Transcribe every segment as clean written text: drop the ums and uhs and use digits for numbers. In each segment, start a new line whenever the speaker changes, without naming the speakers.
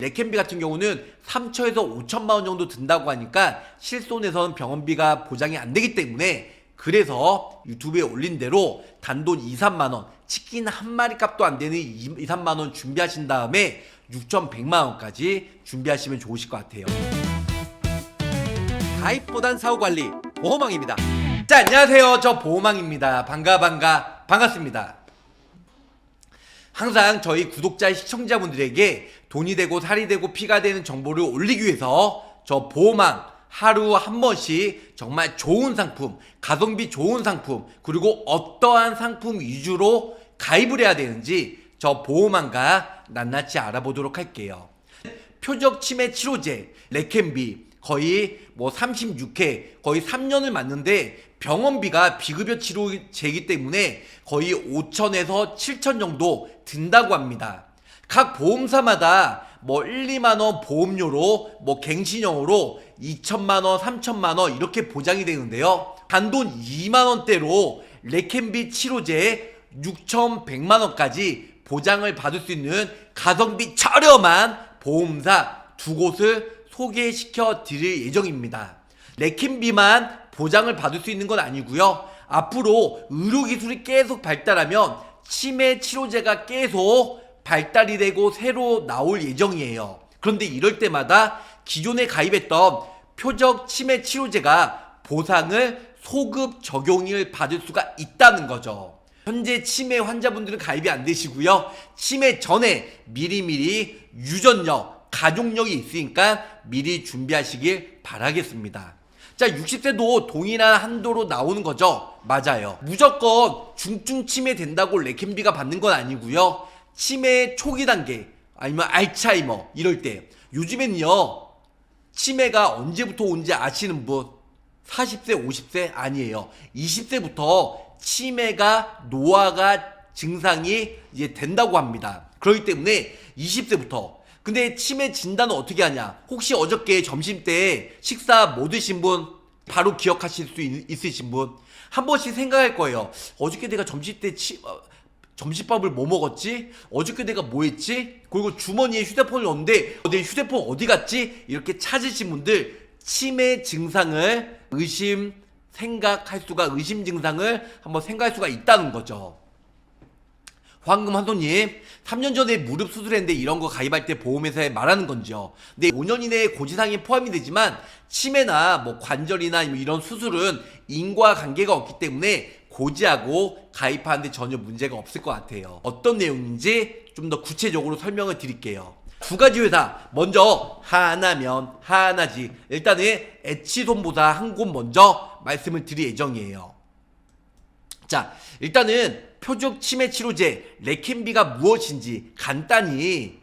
레켄비 같은 경우는 3천에서 5천만 원 정도 든다고 하니까 실손에서는 병원비가 보장이 안 되기 때문에, 그래서 유튜브에 올린 대로 단돈 2, 3만 원, 치킨 한 마리 값도 안 되는 2, 3만 원 준비하신 다음에 6,100만 원까지 준비하시면 좋으실 것 같아요. 가입보단 사후관리 보험왕입니다. 자, 안녕하세요. 저 보험왕입니다. 반갑습니다. 항상 저희 구독자 시청자분들에게 돈이 되고 살이 되고 피가 되는 정보를 올리기 위해서 저 보험왕 하루 한 번씩 정말 좋은 상품, 가성비 좋은 상품, 그리고 어떠한 상품 위주로 가입을 해야 되는지 저 보험왕과 낱낱이 알아보도록 할게요. 표적 치매 치료제 레켄비 거의 36회 거의 3년을 맞는데 병원비가 비급여 치료제이기 때문에 거의 5천에서 7천 정도 든다고 합니다. 각 보험사마다 1, 2만원 보험료로 갱신형으로 2천만원, 3천만원 이렇게 보장이 되는데요. 단돈 2만원대로 레켄비 치료제 6,100만원까지 보장을 받을 수 있는 가성비 저렴한 보험사 두 곳을 소개시켜 드릴 예정입니다. 레켄비만 보장을 받을 수 있는 건 아니고요. 앞으로 의료기술이 계속 발달하면 치매 치료제가 계속 발달이 되고 새로 나올 예정이에요. 그런데 이럴 때마다 기존에 가입했던 표적 치매 치료제가 보상을 소급 적용을 받을 수가 있다는 거죠. 현재 치매 환자분들은 가입이 안 되시고요. 치매 전에 미리미리 유전력, 가족력이 있으니까 미리 준비하시길 바라겠습니다. 자, 60세도 동일한 한도로 나오는 거죠. 맞아요. 무조건 중증 치매 된다고 레켄비가 받는 건 아니고요. 치매 초기 단계 아니면 알츠하이머 이럴 때 요즘에는요 치매가 언제부터 온지 아시는 분 40세 50세 아니에요. 20세부터 치매가 노화가 증상이 이제 된다고 합니다. 그렇기 때문에 20세부터. 근데 치매 진단은 어떻게 하냐? 혹시 어저께 점심때 식사 뭐 드신 분 바로 기억하실 수 있으신 분 한 번씩 생각할 거예요. 어저께 내가 점심때 점심밥을 뭐 먹었지? 어저께 내가 뭐 했지? 그리고 주머니에 휴대폰을 넣었는데 내 휴대폰 어디 갔지? 이렇게 찾으신 분들 치매 증상을 의심 증상을 한번 생각할 수가 있다는 거죠. 황금 한손님 3년 전에 무릎 수술했는데 이런 거 가입할 때 보험회사에 말하는 건지요. 근데 5년 이내에 고지사항이 포함이 되지만 치매나 관절이나 이런 수술은 인과관계가 없기 때문에 고지하고 가입하는데 전혀 문제가 없을 것 같아요. 어떤 내용인지 좀 더 구체적으로 설명을 드릴게요. 두 가지 회사, 먼저 하나면 하나지. 일단은 H손보사 한 곳 먼저 말씀을 드릴 예정이에요. 자, 일단은 표적 치매 치료제 레켄비가 무엇인지 간단히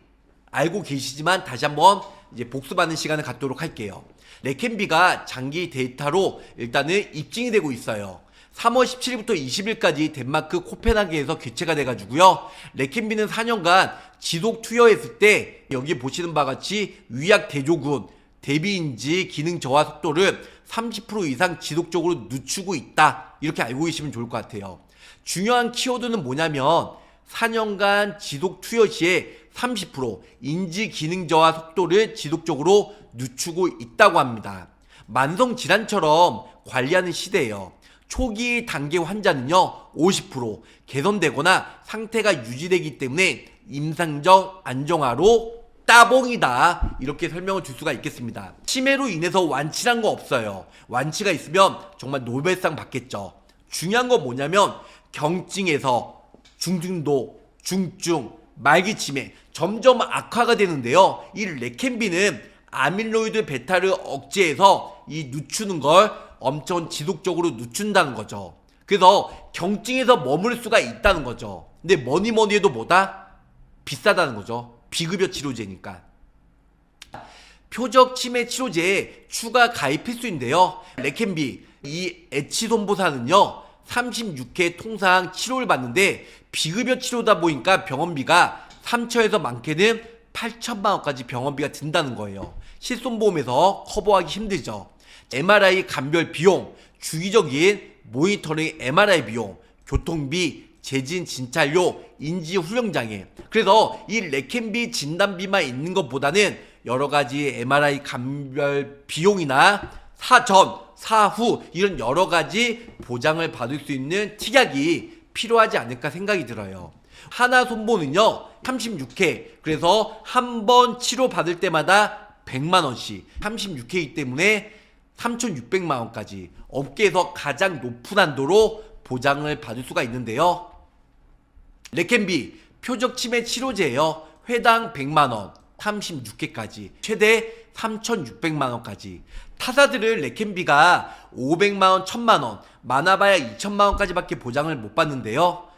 알고 계시지만 다시 한번 이제 복습하는 시간을 갖도록 할게요. 레켄비가 장기 데이터로 일단은 입증이 되고 있어요. 3월 17일부터 20일까지 덴마크 코펜하겐에서 개최가 돼가지고요. 레켄비는 4년간 지속 투여했을 때 여기 보시는 바와 같이 위약 대조군, 대비인지 기능 저하 속도를 30% 이상 지속적으로 늦추고 있다. 이렇게 알고 계시면 좋을 것 같아요. 중요한 키워드는 뭐냐면 4년간 지속 투여 시에 30% 인지 기능 저하 속도를 지속적으로 늦추고 있다고 합니다. 만성 질환처럼 관리하는 시대예요. 초기 단계 환자는요 50% 개선되거나 상태가 유지되기 때문에 임상적 안정화로 따봉이다 이렇게 설명을 줄 수가 있겠습니다. 치매로 인해서 완치란 거 없어요. 완치가 있으면 정말 노벨상 받겠죠. 중요한 건 뭐냐면 경증에서 중증도, 중증, 말기 치매 점점 악화가 되는데요. 이 레켄비는 아밀로이드 베타를 억제해서 이 늦추는 걸 엄청 지속적으로 늦춘다는 거죠. 그래서 경증에서 머물 수가 있다는 거죠. 근데 뭐니 해도 뭐다? 비싸다는 거죠. 비급여 치료제니까. 표적 치매 치료제에 추가 가입 필수인데요. 레켄비 이 H손보사는요 36회 통상 치료를 받는데 비급여 치료다 보니까 병원비가 3천에서 많게는 8천만 원까지 병원비가 든다는 거예요. 실손보험에서 커버하기 힘들죠. MRI 감별 비용, 주기적인 모니터링 MRI 비용, 교통비, 재진 진찰료 인지 훈련장애. 그래서 이 레캔비 진단비만 있는 것보다는 여러 가지 MRI 감별 비용이나 사전, 사후 이런 여러 가지 보장을 받을 수 있는 특약이 필요하지 않을까 생각이 들어요. 하나손보는요 36회, 그래서 한 번 치료 받을 때마다 100만원씩, 36회이기 때문에 3,600만원까지 업계에서 가장 높은 한도로 보장을 받을 수가 있는데요. 레캔비 표적 치매 치료제예요. 회당 100만원, 36회까지 최대 3,600만원까지. 타사들은 레캔비가 500만원, 1000만원, 많아봐야 2천만원까지밖에 보장을 못 받는데요.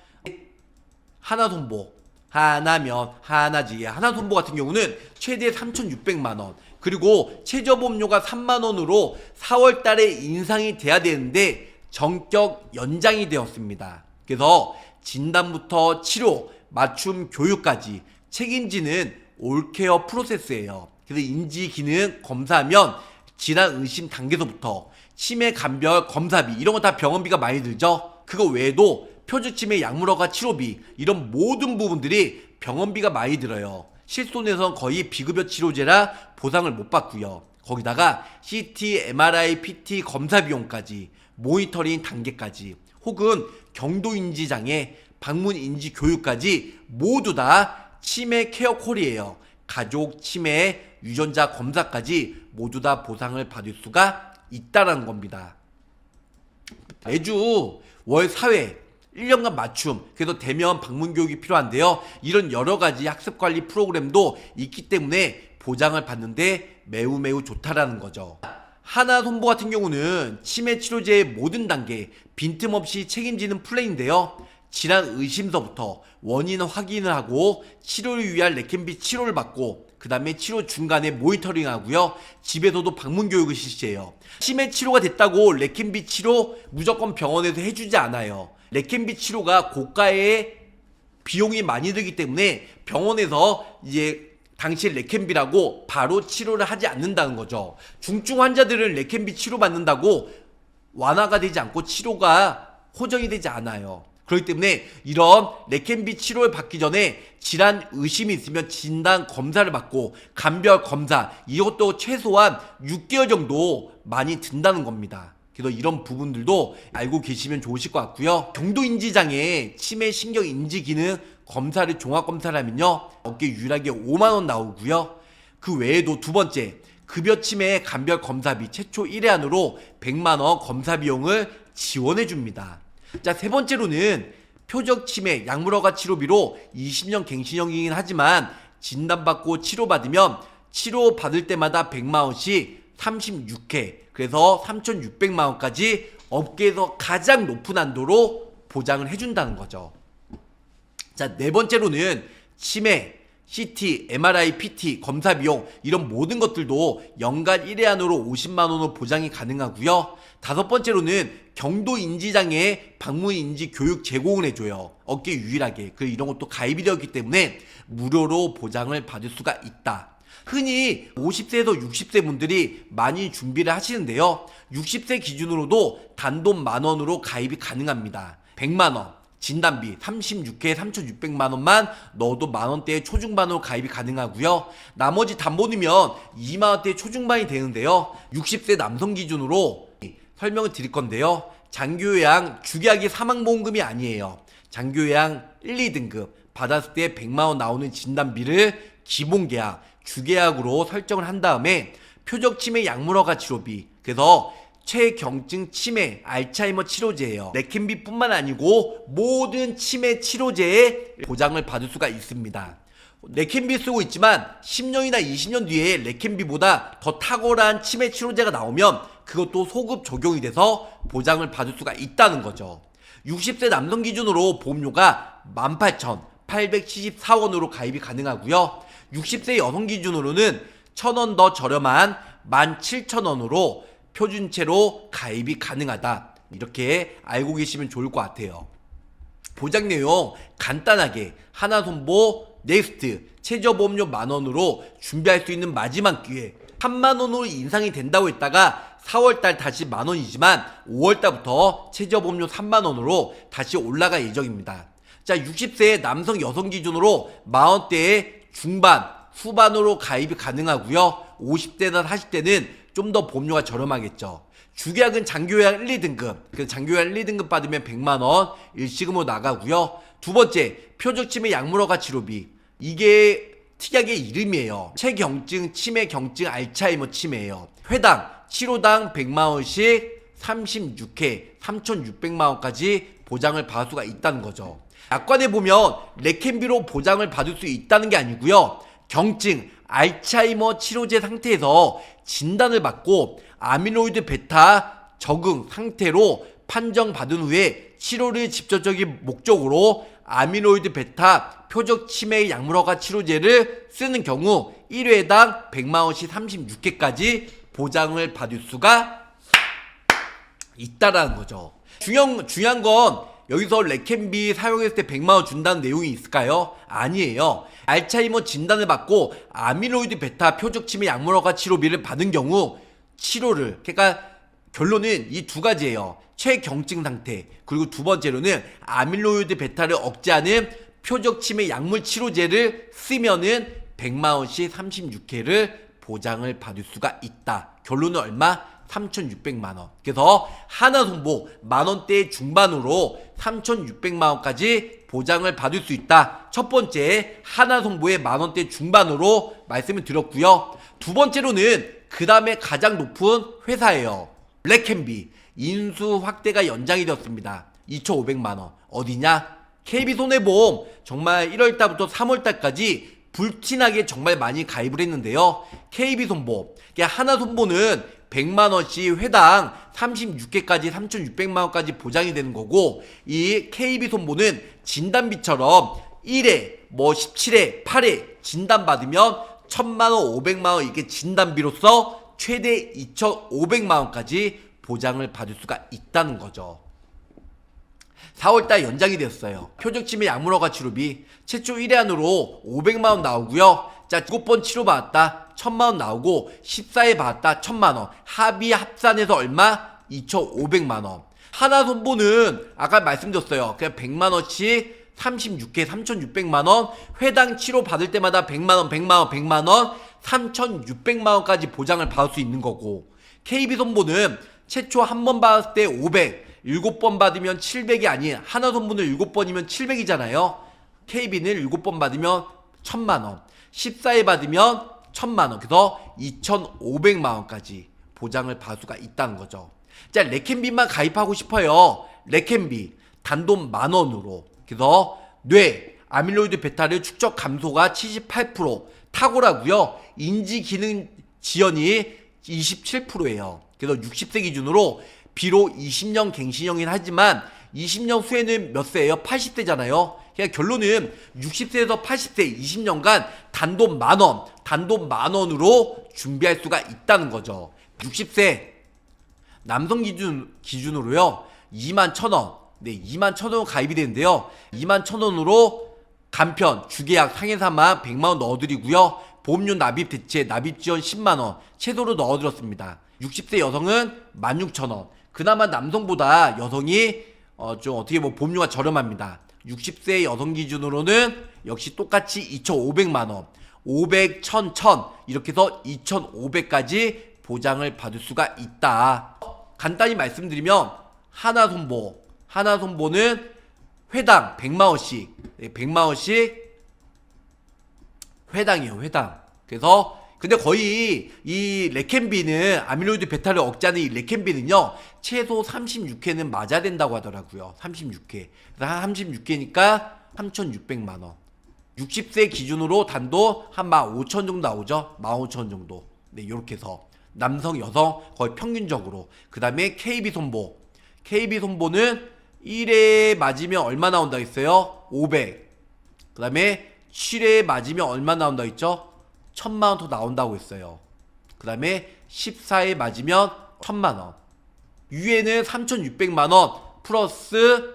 하나손보, 하나면 하나지, 하나손보 같은 경우는 최대 3,600만원, 그리고 최저보험료가 3만원으로 4월달에 인상이 돼야 되는데 전격 연장이 되었습니다. 그래서 진단부터 치료, 맞춤 교육까지 책임지는 올케어 프로세스예요. 그래서 인지기능 검사하면 질환 의심 단계서부터 치매 감별 검사비 이런 거 다 병원비가 많이 들죠. 그거 외에도 표적치매 약물허가 치료비 이런 모든 부분들이 병원비가 많이 들어요. 실손에선 거의 비급여 치료제라 보상을 못 받고요. 거기다가 CT, MRI, PT 검사 비용까지, 모니터링 단계까지, 혹은 경도인지장애, 방문인지 교육까지 모두 다 치매 케어콜이에요. 가족 치매 유전자 검사까지 모두 다 보상을 받을 수가 있다는 겁니다. 매주 월 4회 1년간 맞춤, 그래서 대면 방문 교육이 필요한데요. 이런 여러 가지 학습 관리 프로그램도 있기 때문에 보장을 받는데 매우 좋다라는 거죠. 하나손보 같은 경우는 치매 치료제의 모든 단계 빈틈없이 책임지는 플랜인데요. 질환 의심서부터 원인 확인을 하고 치료를 위한 레캔비 치료를 받고, 그 다음에 치료 중간에 모니터링 하고요. 집에서도 방문 교육을 실시해요. 치매 치료가 됐다고 레캔비 치료 무조건 병원에서 해주지 않아요. 레캔비 치료가 고가의 비용이 많이 들기 때문에 병원에서 이제 당시 레캔비라고 바로 치료를 하지 않는다는 거죠. 중증 환자들은 레캔비 치료 받는다고 완화가 되지 않고 치료가 호전이 되지 않아요. 그렇기 때문에 이런 레캔비 치료를 받기 전에 질환 의심이 있으면 진단 검사를 받고 감별 검사, 이것도 최소한 6개월 정도 많이 든다는 겁니다. 그래서 이런 부분들도 알고 계시면 좋으실 것 같고요. 경도인지장애 치매 신경인지기능 검사를 종합검사를 하면요 어깨 유일하게 5만원 나오고요. 그 외에도 두 번째 급여치매 감별 검사비 최초 1회 안으로 100만원 검사 비용을 지원해 줍니다. 자, 세 번째로는 표적치매 약물허가 치료비로 20년 갱신형이긴 하지만 진단받고 치료받으면 치료받을 때마다 100만원씩 36회, 그래서 3,600만원까지 업계에서 가장 높은 한도로 보장을 해준다는 거죠. 자, 네 번째로는 치매, CT, MRI, PT, 검사 비용 이런 모든 것들도 연간 1회 안으로 50만원으로 보장이 가능하고요. 다섯 번째로는 경도인지장애 방문인지 교육 제공을 해줘요. 어깨 유일하게. 그리고 이런 것도 가입이 되었기 때문에 무료로 보장을 받을 수가 있다. 흔히 50세에서 60세 분들이 많이 준비를 하시는데요. 60세 기준으로도 단돈 만원으로 가입이 가능합니다. 100만원. 진단비 36회에 3,600만원만 넣어도 만원대의 초중반으로 가입이 가능하고요. 나머지 담보 넣으면 2만원대의 초중반이 되는데요. 60세 남성 기준으로 설명을 드릴 건데요. 장기요양 주계약이 사망보험금이 아니에요. 장기요양 1, 2등급 받았을 때 100만원 나오는 진단비를 기본계약, 주계약으로 설정을 한 다음에 표적치매 약물허가 치료비, 그래서 최경증 치매 알츠하이머 치료제예요. 레캔비뿐만 아니고 모든 치매 치료제에 보장을 받을 수가 있습니다. 레캔비 쓰고 있지만 10년이나 20년 뒤에 레캔비보다 더 탁월한 치매 치료제가 나오면 그것도 소급 적용이 돼서 보장을 받을 수가 있다는 거죠. 60세 남성 기준으로 보험료가 18,874원으로 가입이 가능하고요. 60세 여성 기준으로는 1,000원 더 저렴한 17,000원으로 표준체로 가입이 가능하다. 이렇게 알고 계시면 좋을 것 같아요. 보장 내용 간단하게 하나손보 넥스트 최저보험료 만원으로 준비할 수 있는 마지막 기회. 3만원으로 인상이 된다고 했다가 4월달 다시 만원이지만 5월달부터 최저보험료 3만원으로 다시 올라갈 예정입니다. 자, 60세 남성 여성 기준으로 40대의 중반, 후반으로 가입이 가능하고요. 50대나 40대는 좀 더 보험료가 저렴하겠죠. 주계약은 장기요약 1, 2등급. 그 장기요약 1, 2등급 받으면 100만원 일시금으로 나가고요. 두 번째, 표적치매 약물허가 치료비. 이게 특이하게 이름이에요. 체경증, 치매 경증, 알츠하이머 치매예요. 회당, 치료당 100만원씩 36회 3,600만원까지 보장을 받을 수가 있다는 거죠. 약관에 보면 레켄비로 보장을 받을 수 있다는 게 아니고요. 경증, 알츠하이머 치료제 상태에서 진단을 받고 아밀로이드 베타 적응 상태로 판정받은 후에 치료를 직접적인 목적으로 아밀로이드 베타 표적 치매 약물허가 치료제를 쓰는 경우 1회당 100만원씩 36회까지 보장을 받을 수가 있다라는 거죠. 중요한 건 여기서 레켄비 사용했을 때 100만원 준다는 내용이 있을까요? 아니에요. 알츠하이머 진단을 받고 아밀로이드 베타 표적 치매 약물허가 치료비를 받은 경우 치료를, 그러니까 결론은 이 두 가지예요. 최경증 상태, 그리고 두 번째로는 아밀로이드 베타를 억제하는 표적 치매 약물 치료제를 쓰면은 100만원씩 36회를 보장을 받을 수가 있다. 결론은 얼마? 3,600만원. 그래서 하나손보 만원대 중반으로 3,600만원까지 보장을 받을 수 있다. 첫 번째, 하나손보의 만원대 중반으로 말씀을 드렸고요. 두 번째로는 그 다음에 가장 높은 회사예요. 레켄비. 인수 확대가 연장이 되었습니다. 2,500만원. 어디냐? KB손해보험. 정말 1월달부터 3월달까지 불티나게 정말 많이 가입을 했는데요. KB손보. 하나손보는 100만원씩 회당 36회까지 3,600만원까지 보장이 되는 거고, 이 KB손보는 진단비처럼 1회, 17회, 8회 진단받으면 1,000만원, 500만원 이렇게 진단비로서 최대 2,500만원까지 보장을 받을 수가 있다는 거죠. 4월달 연장이 되었어요. 표적치매 약물허가 치료비 최초 1회 안으로 500만원 나오고요. 자, 7번 치료받았다 1,000만원 나오고 14회 받았다 1,000만원. 합의 합산해서 얼마? 2,500만원. 하나손보는 아까 말씀드렸어요. 그냥 100만원씩 36회 3,600만원, 회당 치료 받을 때마다 100만원 100만원 100만원 3,600만원까지 보장을 받을 수 있는 거고, KB손보는 최초 한 번 받았을 때 500, 7번 받으면 700이 아닌, 하나손보는 7번이면 700이잖아요. KB는 7번 받으면 1,000만원, 14회 받으면 1,000만원, 그래서 2,500만원까지 보장을 받을 수가 있다는 거죠. 자, 레켄비만 가입하고 싶어요. 레켄비 단돈 만원으로. 그래서 뇌 아밀로이드 베타를 축적 감소가 78% 탁월하고요. 인지 기능 지연이 27%예요. 그래서 60세 기준으로 비록 20년 갱신형이긴 하지만 20년 후에는 몇 세예요? 80세잖아요. 그러니까 결론은 60세에서 80세 20년간 단돈 만원으로 준비할 수가 있다는 거죠. 60세 남성 기준으로요. 21,000원. 네, 21,000원 가입이 되는데요. 21,000원으로 간편, 주계약, 상해사만 100만원 넣어드리고요. 보험료 납입 대체, 납입 지원 10만원 최소로 넣어드렸습니다. 60세 여성은 16,000원. 그나마 남성보다 여성이 좀 어떻게 보면 보험료가 저렴합니다. 60세 여성 기준으로는 역시 똑같이 2,500만원. 500, 1,000, 1,000 이렇게 해서 2,500까지 보장을 받을 수가 있다. 간단히 말씀드리면 하나손보는 회당 100만원씩 100만원씩 회당이에요. 회당. 그래서 근데 거의 이 레켄비는 아밀로이드 베타를 억제하는 이 레켄비는요 최소 36회는 맞아야 된다고 하더라고요. 36회. 그래서 한 36회니까 3,600만원. 60세 기준으로 단도 한 15,000 정도 나오죠. 15,000 정도. 네, 요렇게 해서 남성 여성 거의 평균적으로. 그 다음에 KB손보는 1회 맞으면 얼마 나온다 했어요? 500. 그 다음에 7회 맞으면 얼마 나온다 했죠? 1,000만원 더 나온다고 했어요. 그 다음에 14회 맞으면 1,000만원. 유예는 3,600만원 플러스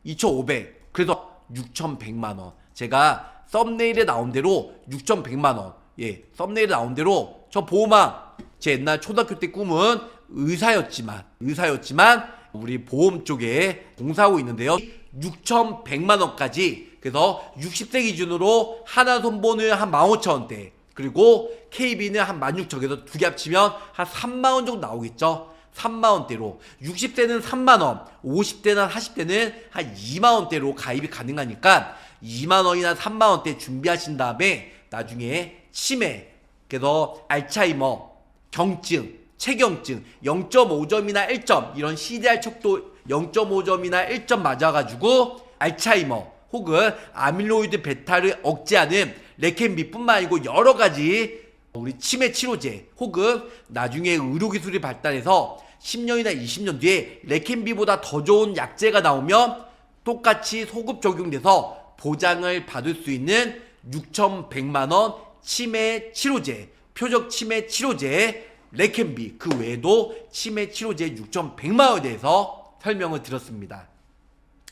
2,500. 그래서 6,100만원. 제가 썸네일에 나온 대로 6,100만원. 예, 썸네일에 나온 대로 저 보호망. 제 옛날 초등학교 때 꿈은 의사였지만 우리 보험 쪽에 봉사하고 있는데요. 6,100만원까지, 그래서 60세 기준으로 하나손보는 한 15,000원대, 그리고 KB는 한 16,000원, 그래서 두 개 합치면 한 3만원 정도 나오겠죠. 3만원대로 60대는 3만원, 50대나 40대는 한 2만원대로 가입이 가능하니까 2만원이나 3만원대 준비하신 다음에 나중에 치매, 그래서 알츠하이머, 경증, 체경증 0.5점이나 1점, 이런 CDR 척도 0.5점이나 1점 맞아가지고 알츠하이머 혹은 아밀로이드 베타를 억제하는 레켄비뿐만 아니고 여러가지 우리 치매 치료제 혹은 나중에 의료기술이 발달해서 10년이나 20년 뒤에 레켄비보다 더 좋은 약제가 나오면 똑같이 소급 적용돼서 보장을 받을 수 있는 6,100만원 치매 치료제, 표적 치매 치료제 레켄비, 그 외에도 치매 치료제 6,100만원에 대해서 설명을 드렸습니다.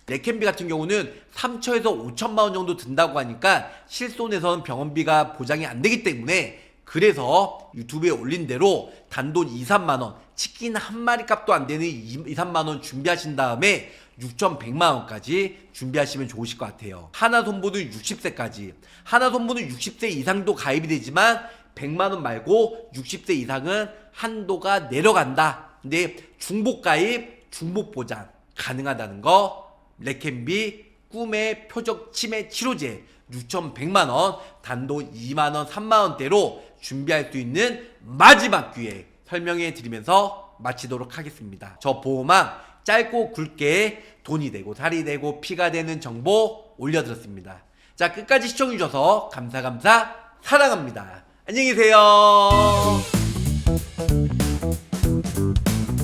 레켄비 같은 경우는 3천에서 5천만원 정도 든다고 하니까 실손에서는 병원비가 보장이 안 되기 때문에, 그래서 유튜브에 올린 대로 단돈 2, 3만원, 치킨 한 마리 값도 안 되는 2, 3만원 준비하신 다음에 6,100만원까지 준비하시면 좋으실 것 같아요. 하나손보는 60세까지, 하나손보는 60세 이상도 가입이 되지만 100만원 말고 60세 이상은 한도가 내려간다. 근데 중복가입, 중복보장 가능하다는 거, 레켄비 꿈의 표적 치매 치료제 6,100만원, 단돈 2만원, 3만원대로 준비할 수 있는 마지막 기회 설명해 드리면서 마치도록 하겠습니다. 저 보호망 짧고 굵게 돈이 되고 살이 되고 피가 되는 정보 올려드렸습니다. 자, 끝까지 시청해주셔서 감사 사랑합니다. 안녕히 계세요.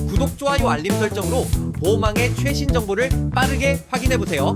구독, 좋아요, 알림 설정으로 보호망의 최신 정보를 빠르게 확인해보세요.